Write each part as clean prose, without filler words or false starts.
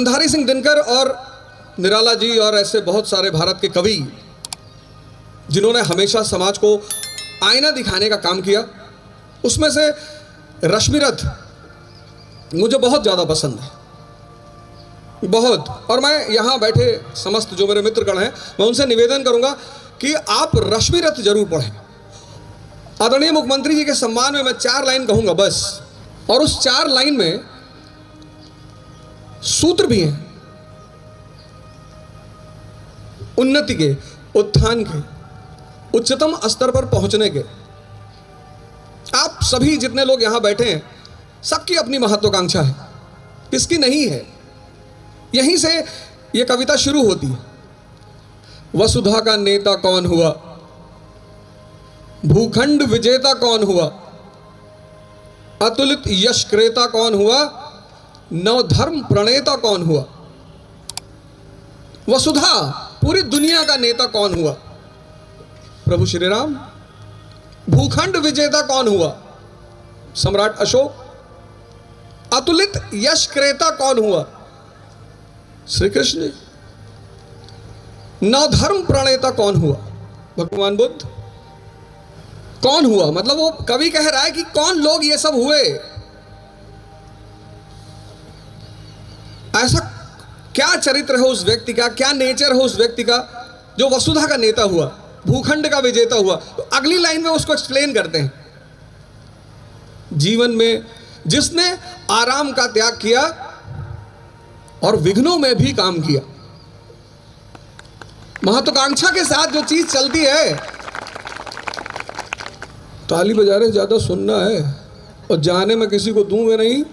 अंधारी सिंह दिनकर और निराला जी और ऐसे बहुत सारे भारत के कवि जिन्होंने हमेशा समाज को आईना दिखाने का काम किया, उसमें से रश्मिरथ मुझे बहुत ज़्यादा पसंद है, बहुत। और मैं यहाँ बैठे समस्त जो मेरे मित्रगण हैं, मैं उनसे निवेदन करूँगा कि आप रश्मिरथ जरूर पढ़ें। आदरणीय मुख्यमंत्री जी के सम्मान में मैं 4 लाइन कहूँगा बस, और उस 4 लाइन में सूत्र भी हैं उन्नति के, उत्थान के, उच्चतम स्तर पर पहुंचने के। आप सभी जितने लोग यहां बैठे हैं, सबकी अपनी महत्वाकांक्षा है, किसकी नहीं है। यहीं से यह कविता शुरू होती है। वसुधा का नेता कौन हुआ, भूखंड विजेता कौन हुआ, अतुलित यश क्रेता कौन हुआ, नवधर्म प्रणेता कौन हुआ। वसुधा, पूरी दुनिया का नेता कौन हुआ, प्रभु श्री राम। भूखंड विजेता कौन हुआ, सम्राट अशोक। अतुलित यश क्रेता कौन हुआ, श्री कृष्ण। नवधर्म प्रणेता कौन हुआ, भगवान बुद्ध। कौन हुआ मतलब वो कवि कह रहा है कि कौन लोग ये सब हुए, ऐसा क्या चरित्र है उस व्यक्ति का, क्या नेचर है उस व्यक्ति का जो वसुधा का नेता हुआ, भूखंड का विजेता हुआ। तो अगली लाइन में उसको एक्सप्लेन करते हैं। जीवन में जिसने आराम का त्याग किया और विघ्नों में भी काम किया। महत्वाकांक्षा के साथ जो चीज चलती है, ताली बजा रहे ज्यादा सुनना है और जाने में किसी को दूंगा नहीं।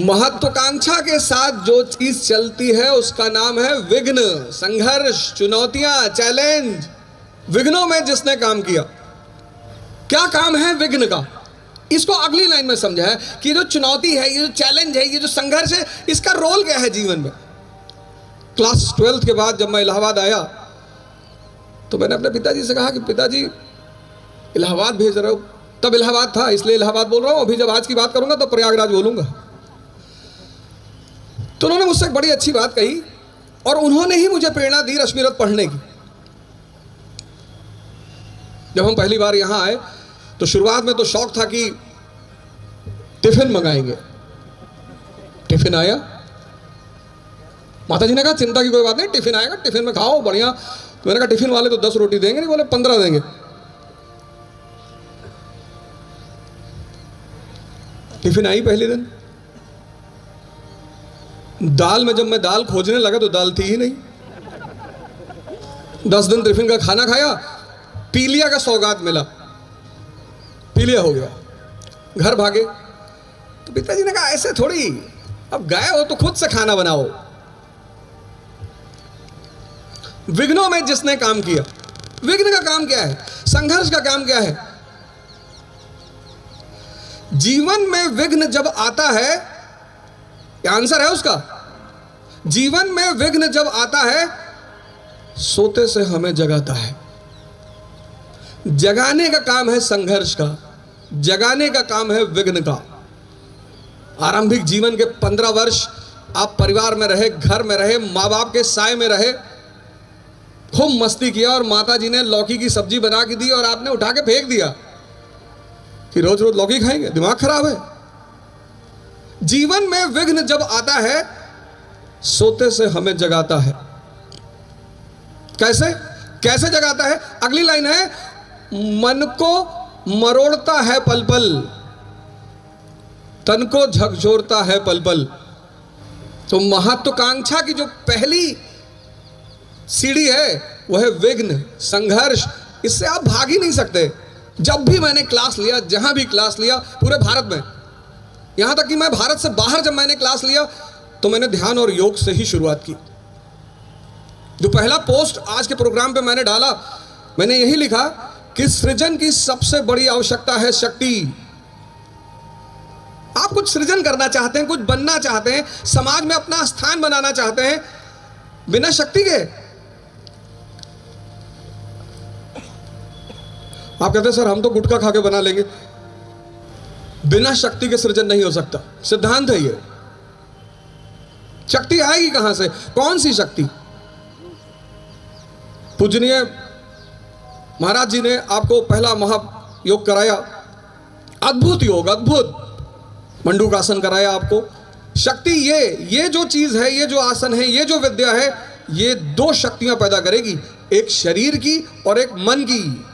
महत्वाकांक्षा के साथ जो चीज चलती है उसका नाम है विघ्न, संघर्ष, चुनौतियां, चैलेंज। विघ्नों में जिसने काम किया, क्या काम है विघ्न का, इसको अगली लाइन में समझा है कि जो चुनौती है, ये जो चैलेंज है, ये जो संघर्ष है, इसका रोल क्या है जीवन में। क्लास 12th के बाद जब मैं इलाहाबाद आया तो मैंने अपने पिताजी से कहा कि पिताजी इलाहाबाद भेज रहा हूं। तब इलाहाबाद था इसलिए इलाहाबाद बोल रहा हूं, अभी जब आज की बात करूंगा तो प्रयागराज बोलूंगा। तो उन्होंने मुझसे एक बड़ी अच्छी बात कही और उन्होंने ही मुझे प्रेरणा दी रश्मिरथ पढ़ने की। जब हम पहली बार यहां आए तो शुरुआत में तो शौक था कि टिफिन मंगाएंगे। टिफिन आया, माता जी ने कहा चिंता की कोई बात नहीं, टिफिन आएगा, टिफिन में खाओ बढ़िया। तो मैंने कहा टिफिन वाले तो 10 रोटी देंगे नहीं, बोले 15 देंगे। टिफिन आई पहले दिन। दाल में जब मैं दाल खोजने लगा तो दाल थी ही नहीं। 10 दिन टिफिन का खाना खाया, पीलिया का सौगात मिला, पीलिया हो गया, घर भागे। तो पिताजी ने कहा ऐसे थोड़ी, अब गए हो तो खुद से खाना बनाओ। विघ्नों में जिसने काम किया, विघ्न का काम क्या है, संघर्ष का काम क्या है। जीवन में विघ्न जब आता है, क्या आंसर है उसका, जीवन में विघ्न जब आता है सोते से हमें जगाता है। जगाने का काम है संघर्ष का, जगाने का काम है विघ्न का। आरंभिक जीवन के 15 वर्ष आप परिवार में रहे, घर में रहे, माँ बाप के साए में रहे, खूब मस्ती किया और माता जी ने लौकी की सब्जी बना के दी और आपने उठा के फेंक दिया कि रोज रोज लौकी खाएंगे, दिमाग खराब है। जीवन में विघ्न जब आता है सोते से हमें जगाता है। कैसे कैसे जगाता है, अगली लाइन है, मन को मरोड़ता है पल पल, तन को झकझोरता है पल पल। तो महत्वाकांक्षा की जो पहली सीढ़ी है वो है विघ्न, संघर्ष। इससे आप भाग ही नहीं सकते। जब भी मैंने क्लास लिया, जहां भी क्लास लिया पूरे भारत में, यहां तक कि मैं भारत से बाहर जब मैंने क्लास लिया तो मैंने ध्यान और योग से ही शुरुआत की। जो पहला पोस्ट आज के प्रोग्राम पे मैंने डाला, मैंने यही लिखा कि सृजन की सबसे बड़ी आवश्यकता है शक्ति। आप कुछ सृजन करना चाहते हैं, कुछ बनना चाहते हैं, समाज में अपना स्थान बनाना चाहते हैं, बिना शक्ति के आप कहते हैं सर हम तो गुटखा खा के बना लेंगे। बिना शक्ति के सृजन नहीं हो सकता, सिद्धांत है ये। शक्ति आएगी कहां से? कौन सी शक्ति? पूजनीय महाराज जी ने आपको पहला महायोग कराया, अद्भुत योग, अद्भुत मंडूकासन कराया आपको। शक्ति ये जो चीज है, ये जो आसन है, ये जो विद्या है, ये दो शक्तियां पैदा करेगी, एक शरीर की और एक मन की।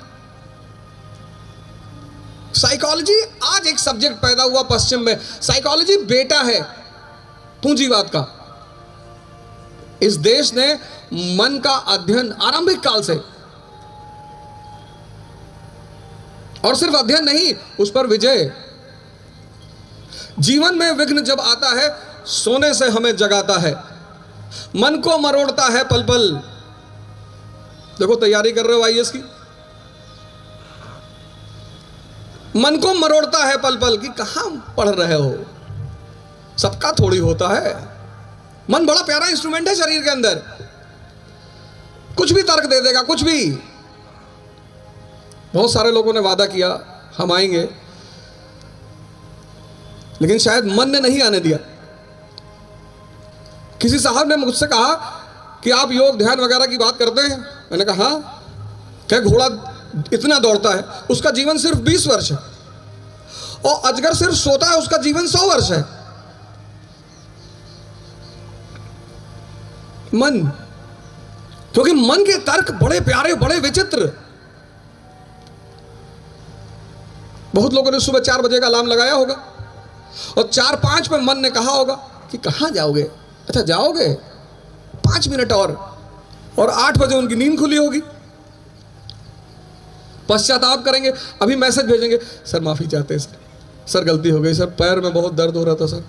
साइकोलॉजी आज एक सब्जेक्ट पैदा हुआ पश्चिम में। साइकोलॉजी बेटा है पूंजीवाद का। इस देश ने मन का अध्ययन आरंभिक काल से, और सिर्फ अध्ययन नहीं, उस पर विजय। जीवन में विघ्न जब आता है, सोने से हमें जगाता है, मन को मरोड़ता है पल पल। देखो तैयारी कर रहे हो आईएएस की, मन को मरोड़ता है पल पल कि कहां पढ़ रहे हो। सबका थोड़ी होता है। मन बड़ा प्यारा इंस्ट्रूमेंट है शरीर के अंदर, कुछ भी तर्क दे देगा, कुछ भी। बहुत सारे लोगों ने वादा किया हम आएंगे, लेकिन शायद मन ने नहीं आने दिया। किसी साहब ने मुझसे कहा कि आप योग ध्यान वगैरह की बात करते हैं। मैंने कहा हाँ। क्या घोड़ा इतना दौड़ता है, उसका जीवन सिर्फ 20 वर्ष है, और अजगर सिर्फ सोता है, उसका जीवन 100 वर्ष है। मन, क्योंकि मन के तर्क बड़े प्यारे, बड़े विचित्र। बहुत लोगों ने सुबह 4 बजे का अलार्म लगाया होगा, और 4-5 पे मन ने कहा होगा कि कहां जाओगे? अच्छा जाओगे 5 मिनट और 8 बजे उनकी नींद खुली होगी। पश्चाताप करेंगे, अभी मैसेज भेजेंगे, सर माफी चाहते हैं सर गलती हो गई सर, पैर में बहुत दर्द हो रहा था सर।